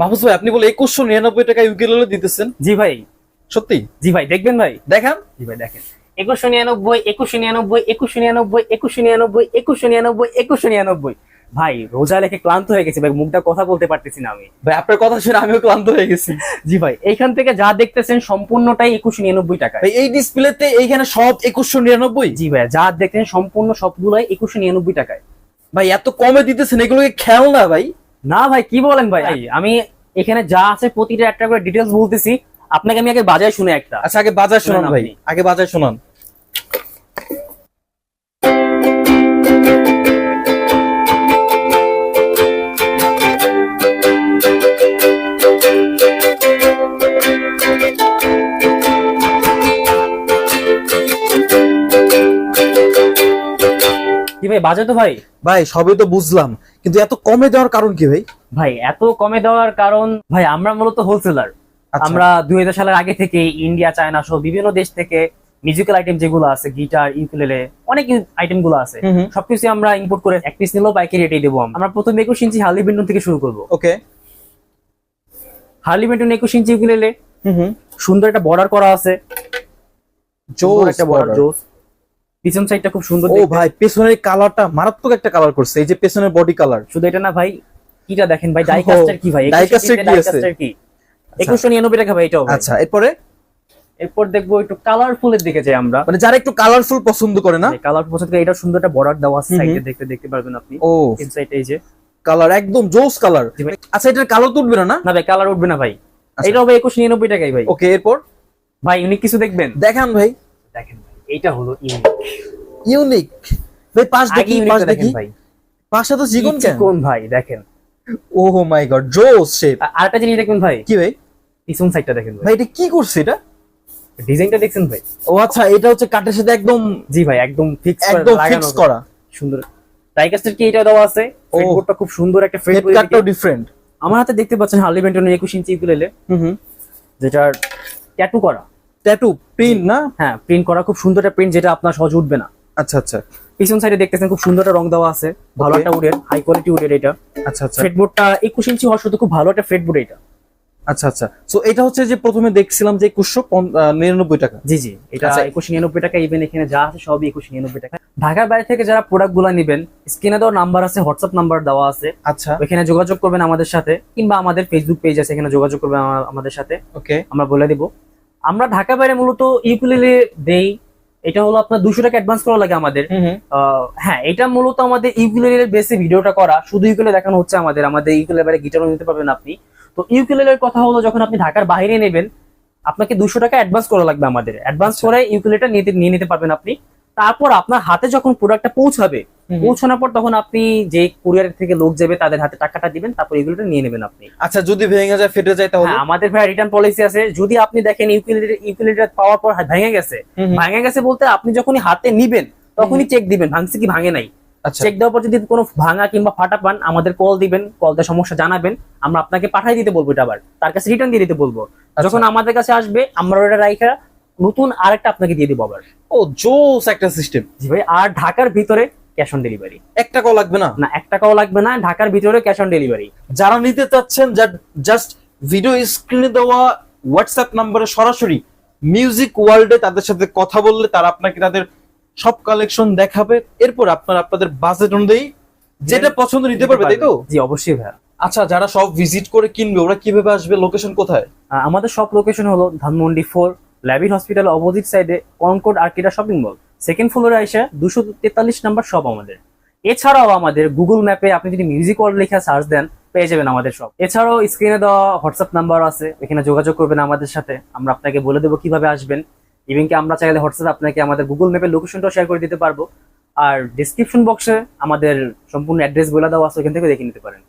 মাহফুজ ভাই, আপনি বলে 2199 টাকা ইউকেলেলে দিতেছেন? জি ভাই। সত্যি? জি ভাই, দেখবেন ভাই? দেখান। জি ভাই দেখেন, 2199, 2199, 2199, 2199, 2199, 2199। ভাই রোজা লেখে ক্লান্ত হয়ে গেছে ভাই, মুখটা কথা বলতে পারতেছি না আমি। ভাই আপনার কথা শুনে আমিও ক্লান্ত হয়ে গেছি। জি ভাই, এইখান থেকে যা দেখতেছেন সম্পূর্ণটাই 2199 টাকা। ভাই এই ডিসপ্লেতে এইখানে সব 2199? জি ভাই, যা দেখতেছেন সম্পূর্ণ সবগুলাই 2199 টাকায়। ভাই এত কমে দিতেছেন, এগুলোকে খেয়াল না ভাই? না ভাই, কি বলেন ভাই? আমি এখানে যা আছে প্রতিটা একটা করে ডিটেলস বলতেছি আপনাকে। আমি আগে বাজায় শুনে একটা। আচ্ছা আগে বাজার শোনান ভাই, আগে বাজার শোনান। কি ভাই বাজে তো ভাই? ভাই সবই তো বুঝলাম, কিন্তু এত কমে দেওয়ার কারণ কি ভাই? ভাই এত কমে দেওয়ার কারণ ভাই, আমরা মূলত হোলসেলার। আমরা 2000 সালের আগে থেকে ইন্ডিয়া, চায়না সহ বিভিন্ন দেশ থেকে মিউজিক্যাল আইটেম যেগুলো আছে, গিটার, ইউকুলেলে, অনেক আইটেম গুলো আছে, সবকিছু আমরা ইম্পোর্ট করে এক পিস নিলেও পাইকারি রেটেই দেবো। আমরা প্রথম 21 ইঞ্চি হার্লি বেন্টন থেকে শুরু করবো। ওকে। হার্লি বেন্টন 21 ইঞ্চি ইউকুলেলে, সুন্দর একটা বর্ডার করা আছে, জোস একটা বর্ডার, জোস। পিছন সাইডটা খুব সুন্দর। ও ভাই, পেছনের কালারটা মারাত্মক একটা কালার করছে, এই যে পেছনের বডি কালার। শুধু এটা না ভাই, কিটা দেখেন ভাই, ডাই কাস্টার কি ভাই, ডাই কাস্টার কি আছে? 2199 টাকা ভাই এটাও। আচ্ছা, এরপর দেখবো একটু কালারফুলের দিকে যাই আমরা, মানে যারা একটু কালারফুল পছন্দ করে না, কালারফুল পছন্দ করে, এটা সুন্দর একটা বর্ডার দেওয়া আছে সাইডে, দেখতে পারবেন আপনি। ও ইনসাইড এই যে কালার একদম জোস কালার। আচ্ছা, এটার কালার তো উঠবে না? না ভাই, কালার উঠবে না ভাই, এটা হবে 2199 টাকাই ভাই। ওকে, এরপর ভাই ইউনিক কিছু দেখবেন? দেখান ভাই। দেখেন ভাই, এইটা হলো ইউনিক ভাই। পাশ দেখি ভাই, পাশে তো চিকন চিকন ভাই, দেখেন। ও মাই গড, জোস শেপ। আরেকটা জিনিস দেখবেন ভাই। কি ভাই? পিছন সাইডটা দেখেন ভাই, এটা কি করছে? এটা ডিজাইনটা দেখছেন ভাই? ও আচ্ছা, এটা হচ্ছে কাঠের সাথে একদম। জি ভাই, একদম ফিক্স করা সুন্দর। ডাইকাস্টার কি এটা দেওয়া আছে, ফ্রেটবোর্ডটা খুব সুন্দর একটা ফ্রেটবোর্ড, কাটটাও ডিফারেন্ট। আমার হাতে দেখতে পাচ্ছেন হার্লি বেন্টনের 21 ইঞ্চি ইউকুলেলে, যেটার ট্যাটু করা, ট্যাটু প্রিন্ট না? হ্যাঁ, প্রিন্ট করা, খুব সুন্দর একটা প্রিন্ট, যেটা আপনার সহজে উঠবে না। আচ্ছা আচ্ছা। পিছন সাইডে দেখতেছেন খুব সুন্দর একটা রং দেওয়া আছে, ভালো একটা উডের, হাই কোয়ালিটি উডের এটা। আচ্ছা আচ্ছা। ফ্রেটবোর্ডটা 21 ইঞ্চি হওয়ার সাথে খুব ভালো একটা ফ্রেটবোর্ড এটা। আচ্ছা আচ্ছা। সো এটা হচ্ছে যে প্রথমে দেখছিলাম যে 2199 টাকা। জি জি, এটা 2199 টাকা। ইভেন এখানে যা আছে সবই 2199 টাকা। ঢাকার বাইরে থেকে যারা প্রোডাক্ট গুলা নেবেন, স্ক্রিনে দেওয়া নাম্বার আছে, হোয়াটসঅ্যাপ নাম্বার দেওয়া আছে। আচ্ছা, ওখানে যোগাযোগ করবেন আমাদের সাথে, কিংবা আমাদের ফেসবুক পেজ আছে, এখানে যোগাযোগ করবেন আমাদের সাথে। ওকে, আমরা বলে দিব। আমরা ঢাকা বাইরে মূলত ইউকুলেলে দেই। এটা হলো আপনার 200 টাকা অ্যাডভান্স করা লাগে আমাদের। হ্যাঁ, এটা মূলত আমাদের ইউকুলেলের বেসে ভিডিওটা করা, শুধু ইউকুলেলে দেখানো হচ্ছে আমাদের ইউকুলেলের বাইরে গিটারও নিতে পারবেন আপনি। তো ইউকুলেলের কথা হলো, যখন আপনি ঢাকার বাইরে নেবেন, আপনাকে 200 টাকা অ্যাডভান্স করা লাগবে আমাদের। অ্যাডভান্স করে ইউকুলেলেটা নিয়ে নিতে পারবেন আপনি। তারপর আপনার হাতে যখন প্রোডাক্টটা পৌঁছানোর পর, তখন আপনি যে কুরিয়ার থেকে লোক যাবে তাদের হাতে টাকাটা দিবেন, তারপর এগুলোটা নিয়ে নেবেন আপনি। আচ্ছা, যদি ভেঙে যায়, ফেটে যায়, তাহলে? আমাদের ভাই রিটার্ন পলিসি আছে। যদি আপনি দেখেন ইউকুলেলেটা পাওয়ার পর ভেঙে গেছে বলতে, আপনি যখনই হাতে নিবেন তখনই চেক দিবেন ভাঙছে কি ভাঙে নাই। চেক দেওয়ার পর যদি কোনো ভাঙা কিংবা ফাটা পান, আমাদের কল দিবেন, কলতে সমস্যা জানাবেন, আমরা আপনাকে পাঠিয়ে দিতে বলবো, এটা আবার তার কাছে রিটার্ন দিয়ে দিতে বলবো। যখন আমাদের কাছে আসবে, আমরা ওটা রাইখা নতুন আরেকটা আপনাকে দিয়ে দিব আবার। ও জোস একটা সিস্টেম। জি ভাই, আর ঢাকার ভিতরে ক্যাশ অন ডেলিভারি। 1 টাকাও লাগবে না? না, 1 টাকাও লাগবে না, ঢাকার ভিতরে ক্যাশ অন ডেলিভারি। যারা নিতে চাচ্ছেন, জাস্ট ভিডিও স্ক্রিনে দেওয়া হোয়াটসঅ্যাপ নম্বরে সরাসরি মিউজিক ওয়ার্ল্ডে তাদের সাথে কথা বললে, তারা আপনাকে তাদের সব কালেকশন দেখাবে। এরপর আপনাদের বাজেট অনুযায়ী যেটা পছন্দ নিতে পারবে, তাই তো? জি অবশ্যই ভাই। আচ্ছা, যারা সব ভিজিট করে কিনবে, ওরা কিভাবে আসবে? লোকেশন কোথায়? আমাদের সব লোকেশন হলো ধানমন্ডি 4, ল্যাবিড হসপিটাল অপোজিট সাইডে, কনকর্ড আর্কিটা শপিং মল, সেকেন্ড ফ্লোরে আইসা 243 নাম্বার সব আমাদের। এছাড়াও আমাদের গুগল ম্যাপে আপনি যদি মিউজিক ওয়ার্ল্ড লেখা সার্চ দেন, পেয়ে যাবেন আমাদের সব। এছাড়াও স্ক্রিনে দেওয়া হোয়াটসঅ্যাপ নাম্বার আছে, এখানে যোগাযোগ করবেন আমাদের সাথে, আমরা আপনাকে বলে দেবো কিভাবে আসবেন। ইভেন কি আমরা চাইলে হোয়াটসঅ্যাপ আপনাকে আমাদের গুগল ম্যাপের লোকেশনটাও শেয়ার করে দিতে পারবো। আর ডিসক্রিপশন বক্সে আমাদের সম্পূর্ণ অ্যাড্রেস বলে দেওয়া আছে, ওখান থেকে দেখে নিতে পারেন।